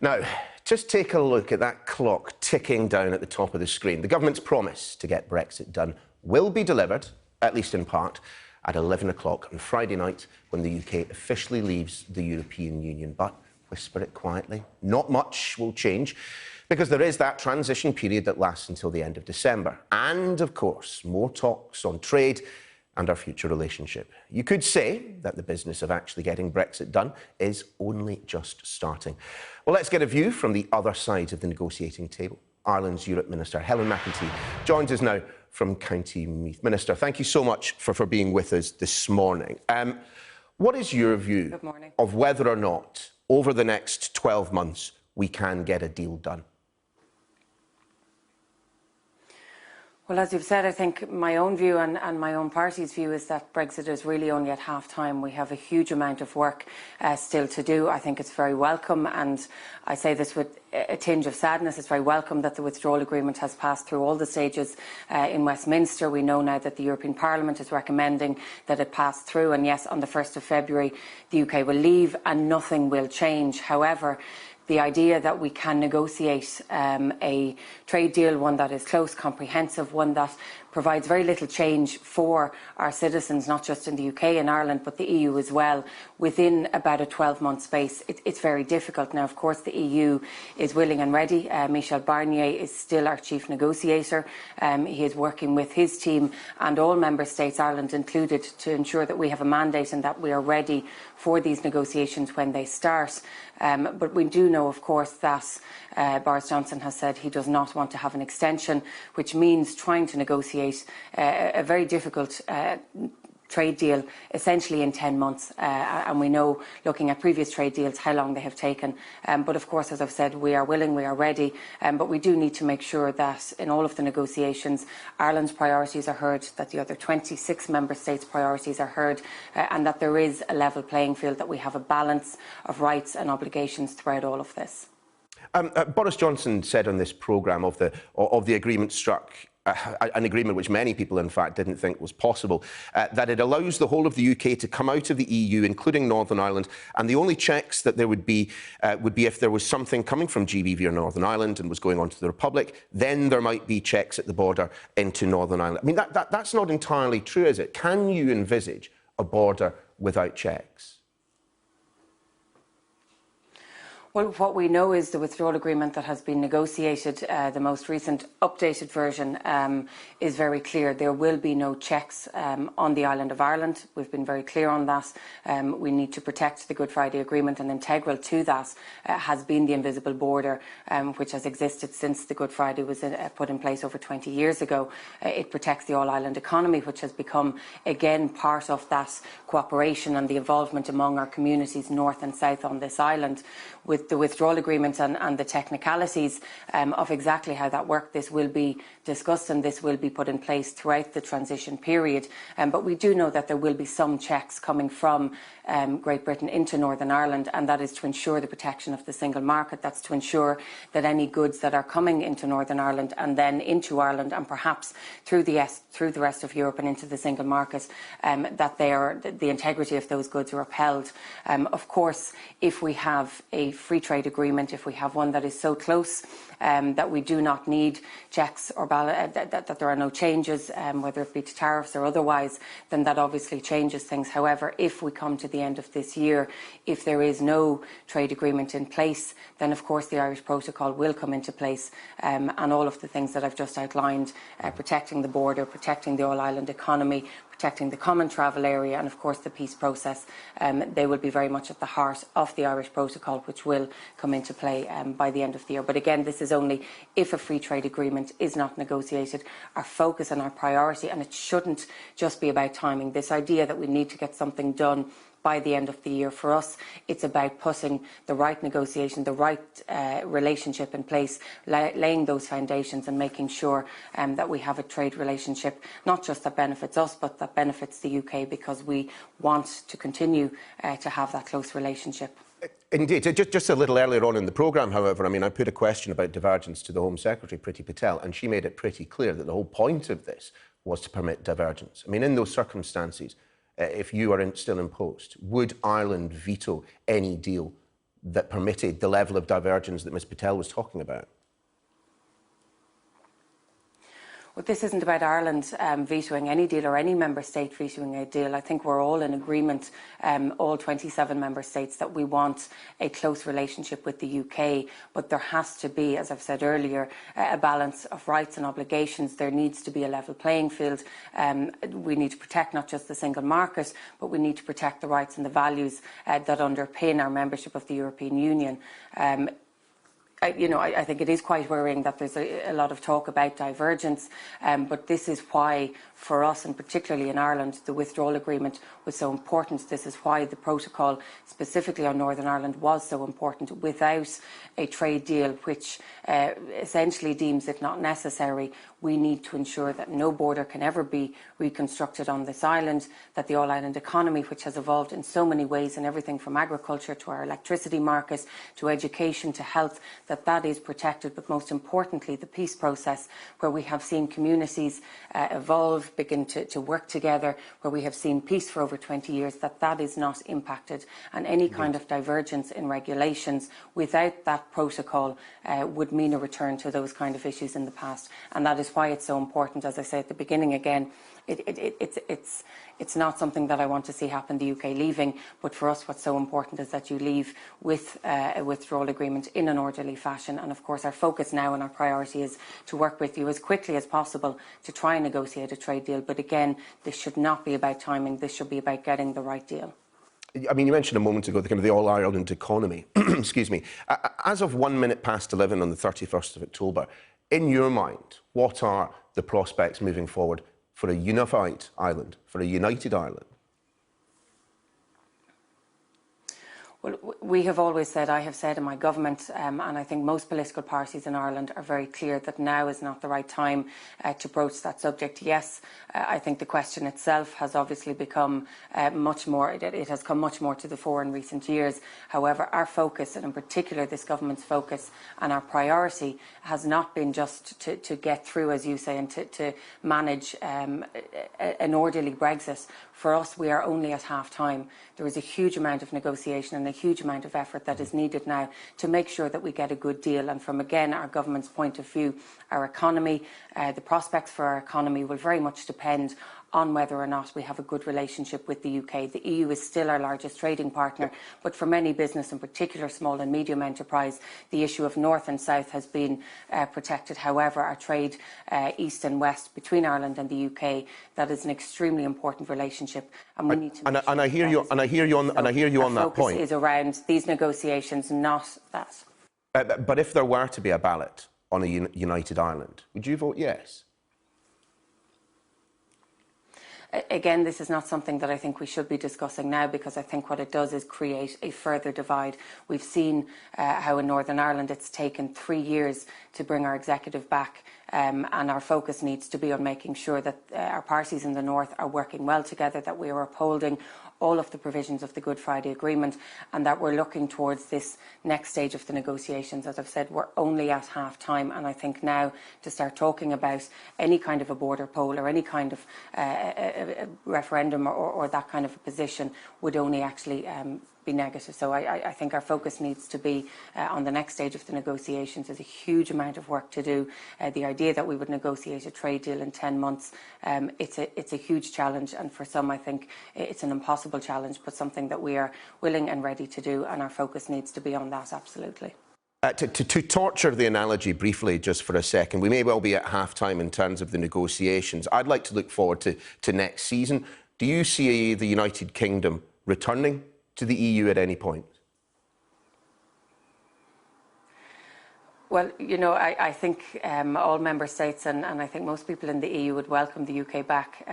Now, just take a look at that clock ticking down at the top of the screen. The government's promise to get Brexit done will be delivered, at least in part, at 11 o'clock on Friday night when the UK officially leaves the European Union. But whisper it quietly, not much will change because there is that transition period that lasts until the end of December. And, of course, more talks on trade and our future relationship. You could say that the business of actually getting Brexit done is only just starting. Well, let's get a view from the other side of the negotiating table. Ireland's Europe Minister, Helen McEntee, joins us now from County Meath. Minister, thank you so much for being with us this morning. What is your view of whether or not, over the next 12 months, we can get a deal done? Well, as you've said, I think my own view and my own party's view is that Brexit is really only at half-time. We have a huge amount of work still to do. I think it's very welcome, and I say this with a tinge of sadness. It's very welcome that the withdrawal agreement has passed through all the stages in Westminster. We know now that the European Parliament is recommending that it pass through, and yes, on the 1st of February, the UK will leave and nothing will change. However, the idea that we can negotiate a trade deal, one that is close, comprehensive, one that provides very little change for our citizens, not just in the UK and Ireland, but the EU as well, within about a 12-month space. It's very difficult. Now, of course, the EU is willing and ready. Michel Barnier is still our chief negotiator. He is working with his team and all member states, Ireland included, to ensure that we have a mandate and that we are ready for these negotiations when they start. But we do know, of course, that Boris Johnson has said he does not want to have an extension, which means trying to negotiate a very difficult trade deal essentially in 10 months. And we know, looking at previous trade deals, how long they have taken. But of course, as I've said, we are willing, we are ready. But we do need to make sure that in all of the negotiations, Ireland's priorities are heard, that the other 26 member states' priorities are heard, and that there is a level playing field, that we have a balance of rights and obligations throughout all of this. Boris Johnson said on this programme of the agreement struck, an agreement which many people, in fact, didn't think was possible, that it allows the whole of the UK to come out of the EU, including Northern Ireland, and the only checks that there would be if there was something coming from GB via Northern Ireland and was going on to the Republic, then there might be checks at the border into Northern Ireland. I mean, that's not entirely true, is it? Can you envisage a border without checks? Well, what we know is the withdrawal agreement that has been negotiated, the most recent updated version, is very clear. There will be no checks on the island of Ireland. We've been very clear on that. We need to protect the Good Friday Agreement, and integral to that has been the invisible border, which has existed since the Good Friday was put in place over 20 years ago. It protects the all-island economy, which has become, again, part of that cooperation and the involvement among our communities north and south on this island. With the withdrawal agreement and the technicalities of exactly how that worked, this will be discussed and this will be put in place throughout the transition period. But we do know that there will be some checks coming from Great Britain into Northern Ireland, and that is to ensure the protection of the single market. That's to ensure that any goods that are coming into Northern Ireland and then into Ireland and perhaps through the rest of Europe and into the single market, that the integrity of those goods are upheld. Of course, if we have a free trade agreement, if we have one that is so close that we do not need checks or that there are no changes, whether it be to tariffs or otherwise, then that obviously changes things. However, if we come to the end of this year, if there is no trade agreement in place, then of course the Irish Protocol will come into place, and all of the things that I've just outlined, protecting the border, protecting the all-island economy, protecting the common travel area, and of course the peace process, they will be very much at the heart of the Irish Protocol, which will come into play by the end of the year. But again, this is only if a free trade agreement is not negotiated. Our focus and our priority, and it shouldn't just be about timing, this idea that we need to get something done by the end of the year. For us, it's about putting the right negotiation, the right relationship in place, laying those foundations and making sure that we have a trade relationship, not just that benefits us, but that benefits the UK, because we want to continue to have that close relationship. Indeed. Just a little earlier on in the programme, however, I mean, I put a question about divergence to the Home Secretary, Priti Patel, and she made it pretty clear that the whole point of this was to permit divergence. I mean, in those circumstances, if you are still in post, would Ireland veto any deal that permitted the level of divergence that Ms Patel was talking about? Well, this isn't about Ireland vetoing any deal or any member state vetoing a deal. I think we're all in agreement, all 27 member states, that we want a close relationship with the UK. But there has to be, as I've said earlier, a balance of rights and obligations. There needs to be a level playing field. We need to protect not just the single market, but we need to protect the rights and the values that underpin our membership of the European Union. I think it is quite worrying that there's a lot of talk about divergence, but this is why, for us, and particularly in Ireland, the withdrawal agreement was so important. This is why the protocol, specifically on Northern Ireland, was so important. Without a trade deal which essentially deems it not necessary, we need to ensure that no border can ever be reconstructed on this island, that the all-island economy, which has evolved in so many ways, in everything from agriculture to our electricity market, to education, to health, that is protected. But most importantly, the peace process, where we have seen communities evolve, begin to work together, where we have seen peace for over 20 years, that is not impacted. And any kind of divergence in regulations without that protocol would mean a return to those kind of issues in the past. And that is why it's so important. As I said at the beginning again, it's not something that I want to see happen, the UK leaving, but for us what's so important is that you leave with a withdrawal agreement in an orderly fashion. And of course our focus now and our priority is to work with you as quickly as possible to try and negotiate a trade deal. But again, this should not be about timing, this should be about getting the right deal. I mean, you mentioned a moment ago the all-Ireland economy. Excuse me. As of 11:01 on the 31st of October, in your mind, what are the prospects moving forward for a unified Ireland, for a united Ireland? Well, we have always said, I have said in my government, and I think most political parties in Ireland are very clear that now is not the right time to broach that subject. Yes, I think the question itself has obviously become much more, it has come much more to the fore in recent years. However, our focus, and in particular this government's focus and our priority, has not been just to get through, as you say, and to manage an orderly Brexit. For us, we are only at half-time. There is a huge amount of negotiation and a huge amount of effort that is needed now to make sure that we get a good deal. And from, again, our government's point of view, our economy, the prospects for our economy will very much depend on whether or not we have a good relationship with the UK. The EU is still our largest trading partner, but for many business, in particular small and medium enterprise, the issue of north and south has been protected. However, our trade east and west between Ireland and the UK, that is an extremely important relationship, and we need to. And I hear you. And I hear you on. And I hear you on that point. Focus is around these negotiations, not that. But if there were to be a ballot on a united Ireland, would you vote yes? Again, this is not something that I think we should be discussing now, because I think what it does is create a further divide. We've seen how in Northern Ireland it's taken 3 years to bring our executive back, and our focus needs to be on making sure that our parties in the north are working well together, that we are upholding all of the provisions of the Good Friday Agreement, and that we're looking towards this next stage of the negotiations. As I've said, we're only at half-time, and I think now to start talking about any kind of a border poll or any kind of a referendum or that kind of a position would only actually be negative. So I think our focus needs to be on the next stage of the negotiations. There's a huge amount of work to do. The idea that we would negotiate a trade deal in 10 months, it's a huge challenge, and for some I think it's an impossible challenge, but something that we are willing and ready to do, and our focus needs to be on that, absolutely. To torture the analogy briefly just for a second, we may well be at half-time in terms of the negotiations. I'd like to look forward to next season. Do you see the United Kingdom returning to the EU at any point? Well, you know, I think all member states and I think most people in the EU would welcome the UK back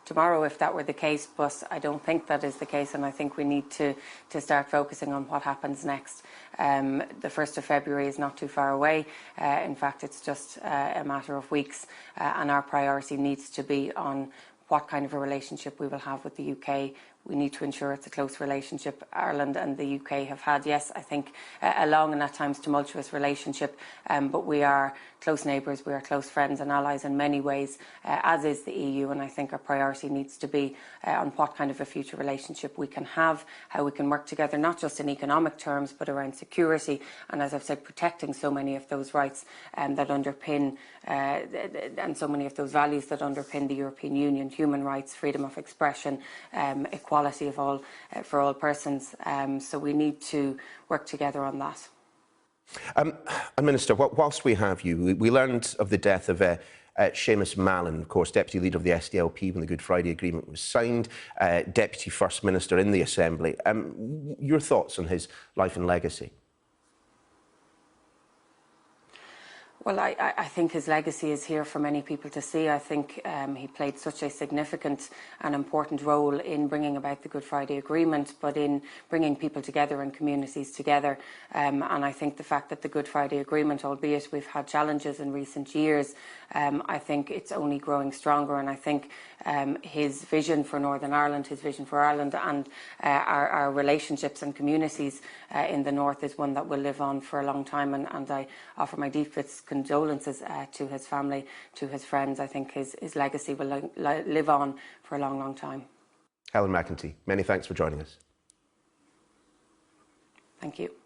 tomorrow if that were the case, but I don't think that is the case, and I think we need to start focusing on what happens next. The 1st of February is not too far away. In fact, it's just a matter of weeks, and our priority needs to be on what kind of a relationship we will have with the UK. We need to ensure it's a close relationship. Ireland and the UK have had, yes, I think, a long and at times tumultuous relationship, but we are close neighbours, we are close friends and allies in many ways, as is the EU, and I think our priority needs to be on what kind of a future relationship we can have, how we can work together, not just in economic terms, but around security, and as I've said, protecting so many of those rights that underpin and so many of those values that underpin the European Union: human rights, freedom of expression, equality of all for all persons. So we need to work together on that. And Minister, whilst we have you, we learned of the death of Seamus McAleese, of course, Deputy Leader of the SDLP when the Good Friday Agreement was signed, Deputy First Minister in the Assembly. Your thoughts on his life and legacy? Well, I think his legacy is here for many people to see. I think he played such a significant and important role in bringing about the Good Friday Agreement, but in bringing people together and communities together. And I think the fact that the Good Friday Agreement, albeit we've had challenges in recent years, I think it's only growing stronger. And I think his vision for Northern Ireland, his vision for Ireland and our relationships and communities in the North is one that will live on for a long time. And I offer my deepest condolences to his family, to his friends. I think his legacy will live on for a long, long time. Helen McEntee, many thanks for joining us. Thank you.